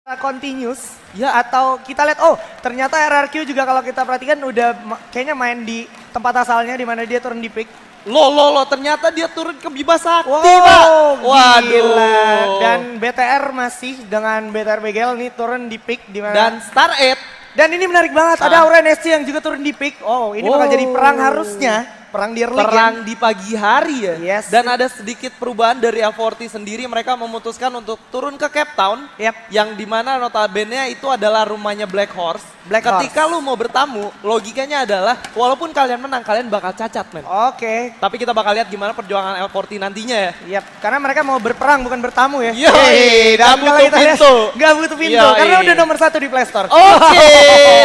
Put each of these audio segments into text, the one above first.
Continuous ya, atau kita lihat ternyata RRQ juga kalau kita perhatikan udah kayaknya main di tempat asalnya di mana dia turun di pick. Lo ternyata dia turun ke Bibas Sakti, Pak. Wow, Waduh. gila. Dan BTR masih dengan BTR Begel nih turun di pick di mana. Dan Star 8. Dan ini menarik banget, ada Aura NSC yang juga turun di pick. Oh, ini bakal jadi perang harusnya. Perang di early Perang game. di pagi hari ya. Yes. Dan ada sedikit perubahan dari A40 sendiri. Mereka memutuskan untuk turun ke Cape Town. Yep. Yang dimana notabene itu adalah rumahnya Black Horse. Ketika lu mau bertamu, logikanya adalah walaupun kalian menang, kalian bakal cacat, men. Oke. Tapi kita bakal lihat gimana perjuangan A40 nantinya ya. Yap, karena mereka mau berperang bukan bertamu ya. Yoi, dan gak kalau butuh kita lihat, pintu. Gak butuh pintu, Yoi. karena udah nomor 1 di Play Store. Oke,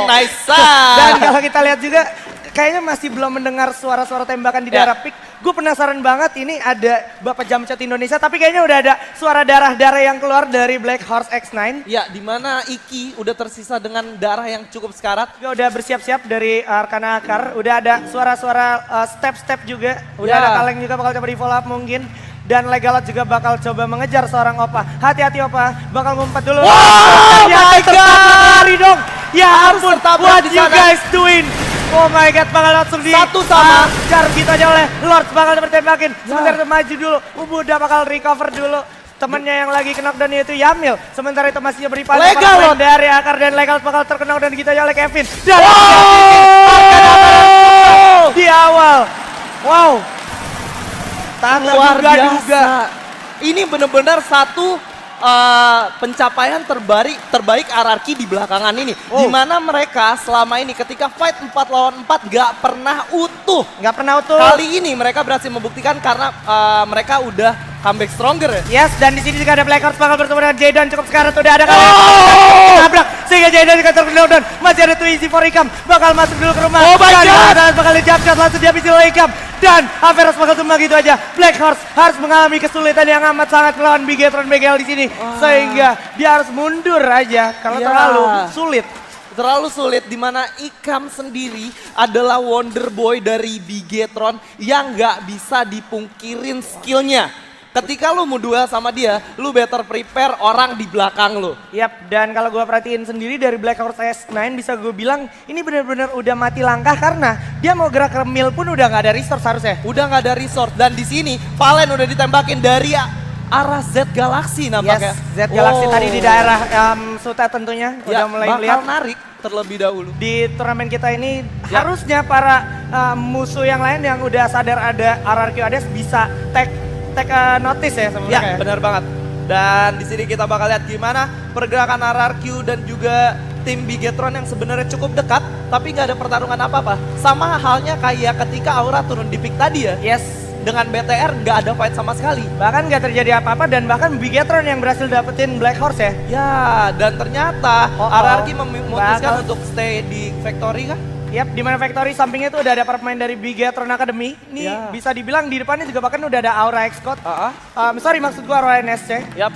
nice. Dan kalau kita lihat juga, kayaknya masih belum mendengar suara-suara tembakan di daerah pick. Gue penasaran banget, ini ada Bapak Jamchat Indonesia, tapi kayaknya udah ada suara darah-darah yang keluar dari Black Horse X9. Ya, di mana Iki udah tersisa dengan darah yang cukup sekarat. Juga udah bersiap-siap dari Arkana Akar, udah ada suara-suara step-step juga. Udah Ya. ada Kaleng juga bakal coba di follow up mungkin. Dan Legalot juga bakal coba mengejar seorang Opa. Hati-hati Opa, bakal ngumpet dulu. Wow, my God. Lari dong. Ya Harus ampun, tertabrak what di you sana. guys doing? Oh my God, bakal langsung di Satu sama. hajar gitu aja oleh Lords, bakal tembakin. Sementara itu maju dulu, Udah bakal recover dulu. Temennya yang lagi knockdown yaitu Yamil. Sementara itu masih beri paling Legalot dari Akar dan Legalot bakal terknockdown gitu aja oleh Kevin. Dan di awal. Wow. Tanda Luar duga-duga. biasa. Ini benar-benar satu pencapaian terbaik RRQ di belakangan ini. Oh. Di mana mereka selama ini ketika fight 4 lawan 4 gak pernah utuh. Nggak pernah utuh. Kali ini mereka berhasil membuktikan karena mereka udah comeback stronger ya. Yes, dan di sini juga ada Black Horse bakal bertemu dengan Jadon. Cukup sekarang udah ada kali tabrak sehingga Jadon juga terknockdown. Masih ada 2 easy for Ikam, bakal masuk dulu ke rumah. Oh my God. Dan bakal dijabchat langsung dihabisi oleh Ikam. Dan Averos bakal tumbang gitu aja. Black Horse harus mengalami kesulitan yang amat sangat melawan Bigetron Begel di sini, sehingga dia harus mundur aja karena Ya. terlalu sulit. Terlalu sulit, di mana Ikam sendiri adalah Wonder Boy dari Bigetron yang nggak bisa dipungkirin skillnya. Ketika lu mau duel sama dia, lu better prepare orang di belakang lu. Yap, dan kalau gue perhatiin sendiri dari Black Horse S9 bisa gue bilang ini benar-benar udah mati langkah karena dia mau gerak ke mill pun udah nggak ada resource harusnya. Udah nggak ada resort dan di sini Valen udah ditembakin dari arah Z Galaxy nampaknya. Yes, Z Galaxy tadi di daerah Suta tentunya Ya, udah mulai bakal lihat. narik terlebih dahulu. Di turnamen kita ini Ya. harusnya para musuh yang lain yang udah sadar ada RRQ Ades bisa take notice ya sebenarnya. Ya, benar banget. Dan di sini kita bakal lihat gimana pergerakan RRQ dan juga tim Bigetron yang sebenarnya cukup dekat, tapi nggak ada pertarungan apa-apa. Sama halnya kayak ketika Aura turun di pick tadi ya. Yes. Dengan BTR nggak ada fight sama sekali. Bahkan nggak terjadi apa-apa dan bahkan Bigetron yang berhasil dapetin Black Horse ya. Ya, dan ternyata RRQ memutuskan Bakal. untuk stay di Factory kah? Yap, di mana Factory sampingnya itu udah ada para pemain dari Bigetron Academy. Ini Ya. bisa dibilang di depannya juga bahkan udah ada Aura X-Code. Ah, Sorry maksud gua Aura NSC. Yap.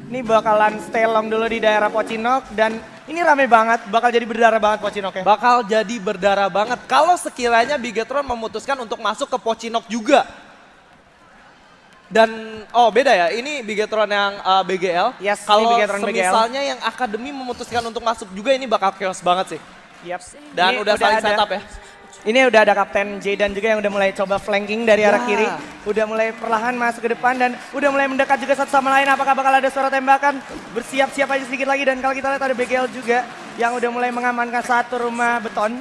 Ini bakalan stay long dulu di daerah Pocinok dan ini rame banget, bakal jadi berdarah banget Pocinok ya. Bakal jadi berdarah banget kalau sekiranya Bigetron memutuskan untuk masuk ke Pocinok juga. Dan beda ya, ini Bigetron yang BGL. Yes, ini Kalau Bigetron BGL. misalnya yang Akademi memutuskan untuk masuk juga ini bakal chaos banget sih. Yap. Dan Ini udah saling ada- setup ya. Ini udah ada Kapten Jaydan juga yang udah mulai coba flanking dari arah Ya. kiri. Udah mulai perlahan masuk ke depan dan udah mulai mendekat juga satu sama lain. Apakah bakal ada suara tembakan? Bersiap-siap aja sedikit lagi dan kalau kita lihat ada BGL juga yang udah mulai mengamankan satu rumah beton.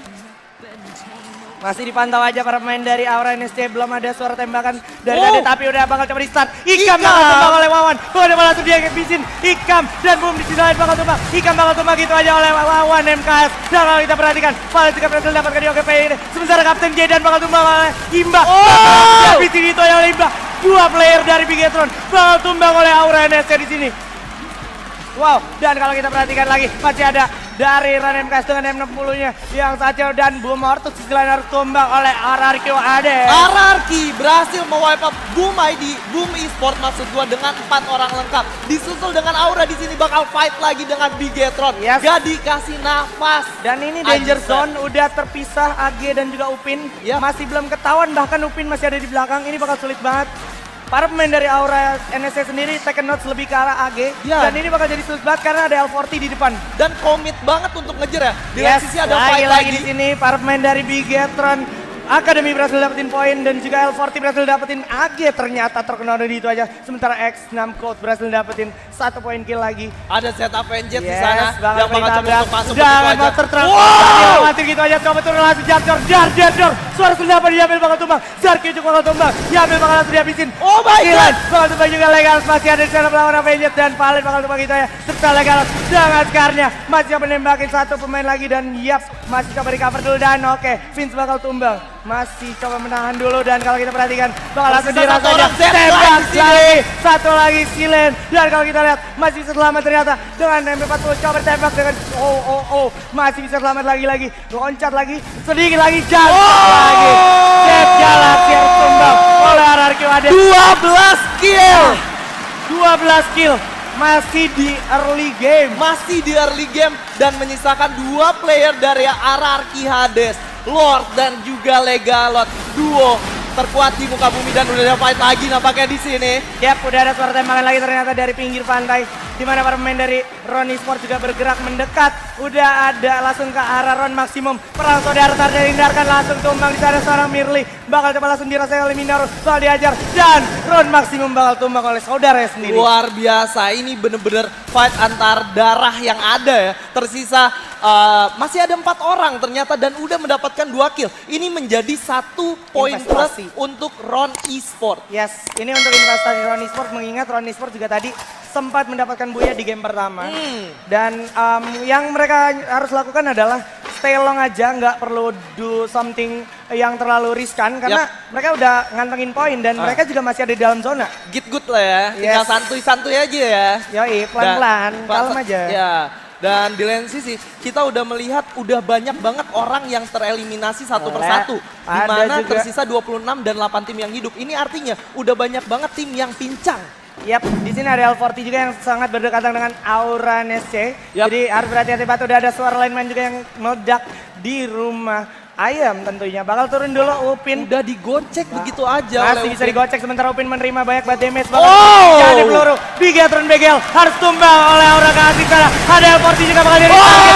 Masih dipantau aja para pemain dari Aura NSC, belum ada suara tembakan dari tadi, tapi udah bakal coba di start. Ikam bakal tumbang oleh Wawan, udah langsung dia ngebisin Ikam dan boom di sini lain bakal tumbang. Ikam bakal tumbang gitu aja oleh Wawan MKS. Dan kalau kita perhatikan, Valen juga berhasil dapatkan di OKP ini. Sementara Kapten Jaydan bakal tumbang oleh Imba. Ngebisin itu aja oleh Imba. Dua player dari Bigetron bakal tumbang oleh Aura NSC di sini. Wow, dan kalau kita perhatikan lagi masih ada dari Ran MKS dengan M60-nya yang Sacel dan Boom Ortus sisi lain harus tumbang oleh RRQ Ades. RRQ berhasil mewipe up Boom ID, Boom Esport maksud gua dengan 4 orang lengkap. Disusul dengan Aura di sini bakal fight lagi dengan Bigetron. Yes. Gak dikasih nafas. Dan ini Danger Ajisen. Zone udah terpisah AG dan juga Upin. Ya. Masih belum ketahuan bahkan Upin masih ada di belakang. Ini bakal sulit banget. para pemain dari Aura NSC sendiri Tekken Notes lebih ke arah AG. Ya. Dan ini bakal jadi sulit banget karena ada L40 di depan. Dan komit banget untuk ngejar ya. Di lain sisi ada fight lagi lagi. di sini para pemain dari Bigetron Academy berhasil dapetin poin dan juga L40 berhasil dapetin AG ternyata terkenal dari itu aja. Sementara X6 Code berhasil dapetin 1 poin kill lagi. Ada setup NJ di sana bakal yang bakal coba untuk masuk jangan begitu mau aja. terterang. Wow! Mati gitu aja, coba turun langsung jar. Suara sendapan diambil bakal tumbang. Zarki juga bakal tumbang. Diambil bakal langsung dihabisin. Oh my god! Bakal tumbang juga Legalos masih ada di sana melawan Avengers dan Palit bakal tumbang gitu ya. Serta Legalos dengan Skarnya masih coba nembakin satu pemain lagi dan yap masih coba recover dulu dan oke Vince bakal tumbang. Masih coba menahan dulu dan kalau kita perhatikan bakal langsung dirasa aja tembak lagi. Satu lagi Silen dan kalau kita lihat masih bisa selamat ternyata dengan MP40 coba tembak dengan masih bisa selamat lagi loncat lagi sedikit lagi jatuh lagi. Dead Galaxy harus tumbang oleh RRQ ada 12 kill! 12 kill masih di early game. Masih di early game dan menyisakan 2 player dari RRQ Hades, Lord dan juga Legalot, duo terkuat di muka bumi dan udah ada fight lagi nampaknya di sini. Yap, udah ada suara tembakan lagi ternyata dari pinggir pantai di mana para pemain dari Ron Esports juga bergerak mendekat. Udah ada langsung ke arah Ron Maximum. Perang saudara terhindarkan langsung tumbang di sana seorang Mirli. Bakal coba langsung dirasakan oleh Minoru. Bakal diajar dan Ron Maximum bakal tumbang oleh saudaranya sendiri. Luar biasa, ini bener-bener fight antar darah yang ada ya. Tersisa masih ada 4 orang ternyata dan udah mendapatkan 2 kill. Ini menjadi 1 poin plus untuk Ron Esports. Yes, ini untuk investasi Ron Esports mengingat Ron Esports juga tadi sempat mendapatkan buya di game pertama. Dan yang mereka harus lakukan adalah stay long aja, nggak perlu do something yang terlalu riskan karena mereka udah ngantengin poin dan mereka juga masih ada di dalam zona. Get good lah ya, tinggal santuy-santuy aja ya. Yoi, pelan-pelan, kalem aja. Ya. Dan di lain sisi kita udah melihat udah banyak banget orang yang tereliminasi satu persatu. Di mana tersisa 26 dan 8 tim yang hidup. Ini artinya udah banyak banget tim yang pincang. Yap, di sini ada L40 juga yang sangat berdekatan dengan Aura NSC. Jadi harus berhati-hati banget, udah ada suara lineman juga yang meledak di rumah Ayam tentunya. Bakal turun dulu Upin. Udah digocek begitu aja. Masih bisa digocek sementara Upin menerima banyak banget damage. Jadi peluru. Bigetron BGL harus tumbang oleh Aura kasih sana. Ada L40 juga bakal dari target.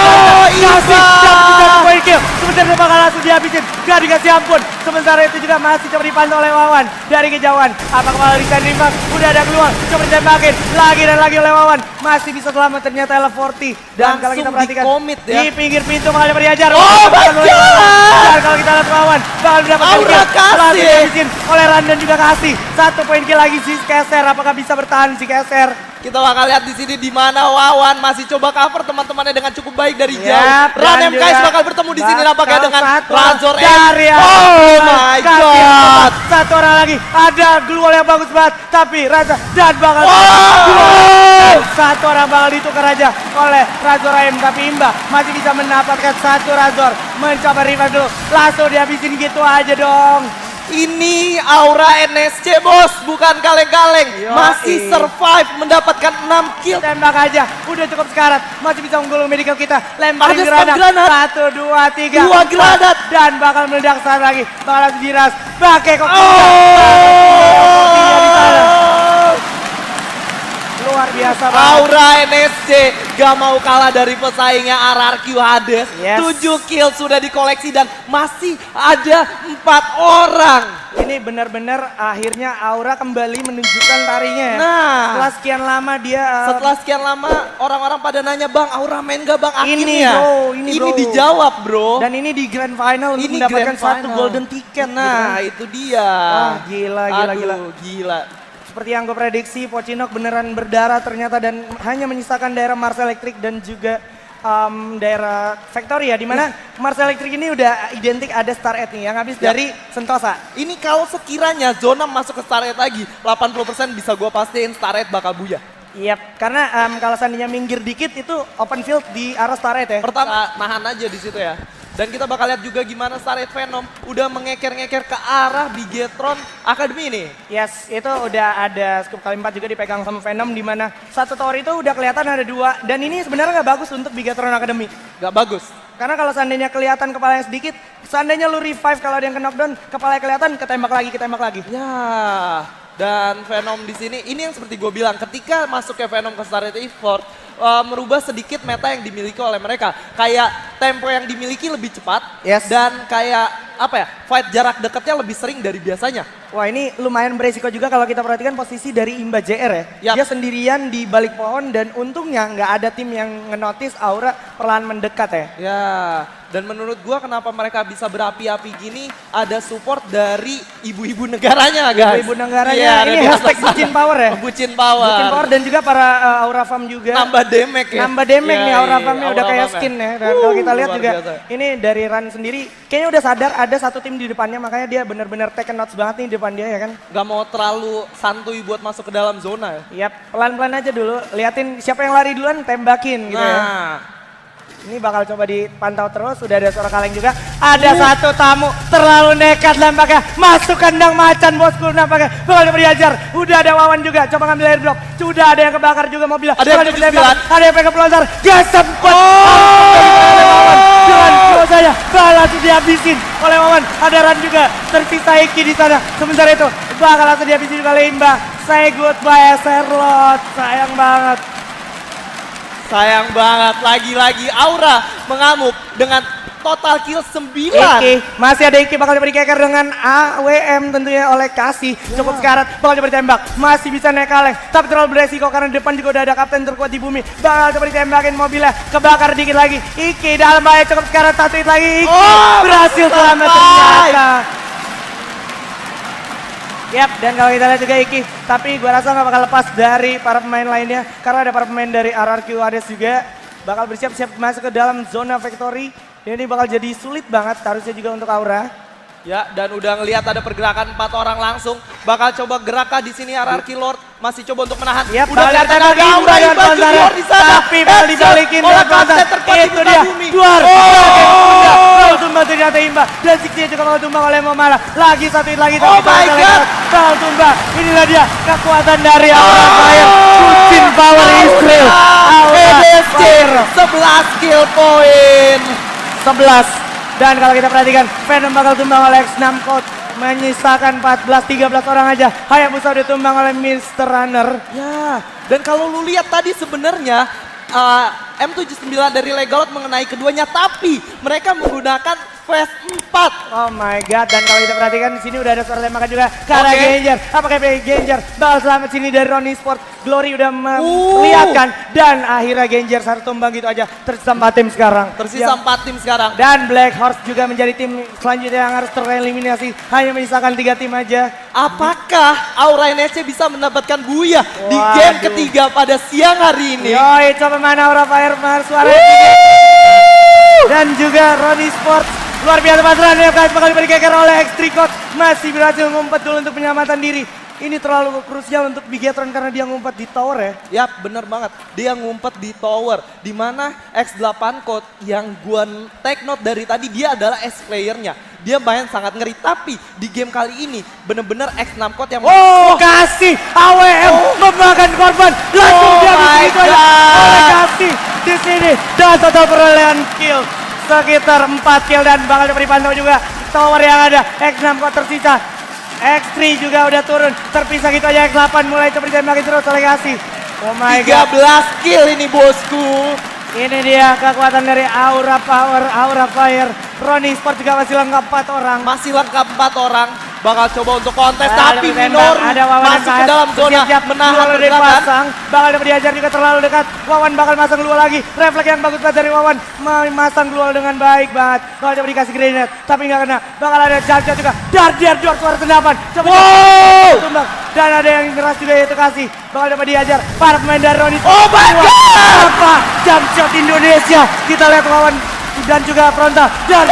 Kasih satu poin kill. Sementara bakal langsung dihabisin. Gak dikasih ampun. Sementara itu juga masih coba dipantau oleh Wawan dari kejauhan. Apakah bakal bisa nembak? Udah ada keluar. Coba ditembakin. Lagi dan lagi oleh Wawan. Masih bisa selamat ternyata L40. Dan kalau kita perhatikan di pinggir pintu bakal diajar. Oh my god! Dan kalau kita lihat lawan bakal mendapatkan Aura kasih dihabisin oleh Randan juga kasih 1 poin kill lagi si Keser. Apakah bisa bertahan si Keser? Kita bakal lihat di sini di mana Wawan masih coba cover teman-temannya dengan cukup baik dari jauh. Ran MKS bakal bertemu di sini nampaknya dengan Razor dari Oh my god. Satu orang lagi. Ada glual yang bagus banget tapi Raza dan bakal satu orang bakal ditukar aja oleh Razor AM tapi Imba masih bisa mendapatkan satu Razor. Mencoba revive dulu. Langsung dihabisin gitu aja dong. Ini Aura NSC bos, bukan kaleng-kaleng. Masih survive mendapatkan 6 kill. Tembak aja, udah cukup sekarat. Masih bisa unggul medical kita. Lemparin granat. 1, 2, 3. 2 granat. Dan bakal meledak saat lagi. Bakal langsung diras. Pakai kok. Luar biasa banget. Aura NSC gak mau kalah dari pesaingnya RRQ Hades. 7 kill sudah dikoleksi dan masih ada 4 orang. Ini benar-benar akhirnya Aura kembali menunjukkan tarinya ya. Nah, setelah sekian lama dia setelah sekian lama orang-orang pada nanya, "Bang, Aura main gak Bang?" Akhirnya ini dijawab, Bro. Dan ini di grand final untuk Ini mendapatkan grand final. 1 golden ticket. Nah, itu dia. Wah, gila. Seperti yang gue prediksi, Pochinok beneran berdarah ternyata dan hanya menyisakan daerah Mars Electric dan juga daerah Victoria, di mana Mars Electric ini udah identik ada Star Edge nih yang habis dari Sentosa. Ini kalau sekiranya zona masuk ke Star Edge lagi, 80% bisa gue pastiin Star Edge bakal buyah. Yap, karena kalau seandainya minggir dikit itu open field di arah Star Edge ya. Pertama, nahan aja di situ ya. Dan kita bakal lihat juga gimana Star Edge Venom udah mengeker-ngeker ke arah Bigetron Academy nih. Yes, itu udah ada scoop kali 4 juga dipegang sama Venom di mana satu tower itu udah kelihatan ada 2 dan ini sebenarnya nggak bagus untuk Bigetron Academy. Nggak bagus. Karena kalau seandainya kelihatan kepalanya sedikit, seandainya lu revive kalau ada yang ke knockdown, kepalanya kelihatan, ketembak lagi. Ya, Dan Venom di sini, ini yang seperti gue bilang, ketika masuknya Venom ke Starlight Esports, merubah sedikit meta yang dimiliki oleh mereka. Kayak tempo yang dimiliki lebih cepat, Yes. dan kayak apa ya, fight jarak dekatnya lebih sering dari biasanya. Wah ini lumayan beresiko juga kalau kita perhatikan posisi dari Imba JR ya. Yap. Dia sendirian di balik pohon dan untungnya nggak ada tim yang ngenotis Aura perlahan mendekat ya. Ya, dan menurut gua kenapa mereka bisa berapi-api gini, ada support dari ibu-ibu negaranya guys. Ibu negaranya Iya, ini dari hashtag atasan. bucin power ya. Bucin power. Bucin power dan juga para Aura Farm juga. Nambah damage ya. Nambah damage Iya, nih Aura iya, Farmnya udah Aura kayak Farm-nya. skin ya. Dan kalau kita lihat Luar juga biasa. ini dari Ran sendiri kayaknya udah sadar ada satu tim di depannya makanya dia benar-benar take notes banget nih di depan dia ya kan. Gak mau terlalu santuy buat masuk ke dalam zona ya. Yap, pelan-pelan aja dulu. Liatin siapa yang lari duluan tembakin gitu ya. Nah, Ini bakal coba dipantau terus, sudah ada suara kaleng juga. Ada satu tamu terlalu nekat nampaknya. Masuk kandang macan bosku nampaknya. Bakal coba diajar. Udah ada Wawan juga, coba ngambil airdrop. Sudah ada yang kebakar juga mobilnya. Ada yang Bakal coba 79. ditembak. Ada yang pegang pelontar. Gas sempat. Dengan saja balas dihabisin oleh Wawan. Ada Ran juga. Tersisa Iki di sana. Sementara itu bakal langsung dihabisin oleh Imba. Say goodbye Charlotte. Sayang banget. sayang banget. Lagi-lagi Aura mengamuk dengan total kill 9. Iki, masih ada Iki bakal coba dikeker dengan AWM tentunya oleh Kasih. Cukup sekarat, bakal coba ditembak. Masih bisa naik kaleng, tapi terlalu beresiko karena di depan juga udah ada kapten terkuat di bumi. Bakal coba ditembakin mobilnya, kebakar dikit lagi. Iki dalam bahaya cukup sekarat, satu hit lagi. Iki berhasil selamat ternyata. Yap, dan kalau kita lihat juga Iki, tapi gua rasa nggak bakal lepas dari para pemain lainnya karena ada para pemain dari RRQ Hades juga bakal bersiap-siap masuk ke dalam zona victory. Dan ini bakal jadi sulit banget harusnya juga untuk Aura. Ya, dan udah ngelihat ada pergerakan 4 orang langsung. Bakal coba gerakah di sini RRQ Lord. Masih coba untuk menahan. Yap, udah balik kelihatan ada tembak Aura Imba Imba dengan Junior Pantara. di sana. Tapi bakal dibalikin oleh dengan Pantara. kapten terkuat di Itu dia, bumi. Duar. Oh. Bakal tumbang ternyata Imba. Dan Sikti juga bakal tumbang oleh Momala. Lagi satu hit lagi. Oh tapi my bakal God. lewat. Bakal tumbang. Inilah dia kekuatan dari Aura Fire. Bucin power Israel. Aura EDSC Fire. 11 kill point. 11. Dan kalau kita perhatikan, Venom bakal tumbang oleh X6 Code. Menyisakan 14-13 orang aja. Hayabusa udah tumbang oleh Mr. Runner. Ya, dan kalau lu lihat tadi sebenarnya M79 dari Legalot mengenai keduanya, tapi mereka menggunakan Phase 4. Oh my god, dan kalau kita perhatikan di sini udah ada suara tembakan juga ke arah Oke. Genjer. Apakah Genjer bakal selamat sini dari Ronnie Sport? Glory udah memperlihatkan dan akhirnya Genjer satu tumbang gitu aja. Tersisa 4 tim sekarang. Tersisa Yang- 4 tim sekarang. Dan Black Horse juga menjadi tim selanjutnya yang harus tereliminasi. Hanya menyisakan 3 tim aja. Apakah Aura NSC bisa mendapatkan buya di Waduh. game ketiga pada siang hari ini? Yoi, coba mana Aura Fire, mana suara dan juga Ronnie Sport. Luar biasa pasaran ya guys, bakal dikeker oleh X3 Code. Masih berhasil ngumpet dulu untuk penyelamatan diri. Ini terlalu krusial untuk Bigetron karena dia ngumpet di tower ya. Yap, bener banget. Dia ngumpet di tower. Di mana X8 Code yang gua take note dari tadi, dia adalah S playernya. Dia main sangat ngeri. Tapi di game kali ini bener-bener X6 Code yang... Oh, Kasih AWM memakan korban. Langsung Oh dia my itu aja God. oleh Kasih di sini. Dan total perolehan kill sekitar 4 kill dan bakal dapat dipantau juga tower yang ada. X6 Code tersisa. X3 juga udah turun. Terpisah gitu aja X8 mulai coba ditembakin terus oleh Kasih. Oh my god. 13 kill ini bosku. Ini dia kekuatan dari Aura Power, Aura Fire. Ronnie Sport juga masih lengkap 4 orang. Masih lengkap 4 orang. Bakal coba untuk kontes, Ada tapi tembak, Minoru ada Wawan masuk yang ke dalam zona, bersiap-siap. menahan Luar udah pergerakan. dipasang, bakal dapat diajar juga terlalu dekat. Wawan bakal masang dua lagi. Refleks yang bagus banget dari Wawan. Memasang dua dengan baik banget. Bakal coba dikasih grenade, tapi nggak kena. Bakal ada Jarja juga. Dardiar Dor suara senapan. Coba Wow! tumbang. Dan ada yang keras juga yaitu Kasih. Bakal dapat diajar. Para pemain dari Ronnie. Oh my God! Apa? Jump shot Indonesia. Kita lihat Wawan dan juga frontal. Dan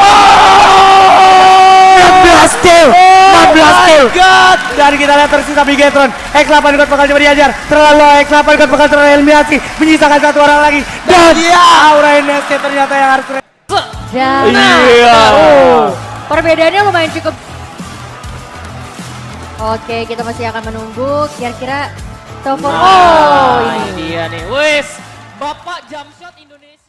16 kill. 16 kill. God! Dan kita lihat tersisa Bigetron. X8 Code bakal coba diajar. Terlalu X8 Code bakal tereliminasi. Menyisakan 1 orang lagi. Dan Iya. Aura NSC ternyata yang harus Dan Iya. perbedaannya lumayan cukup. Oke, kita masih akan menunggu kira-kira telepon. Oh, ini. dia nih. Wes, Bapak jump shot Indonesia.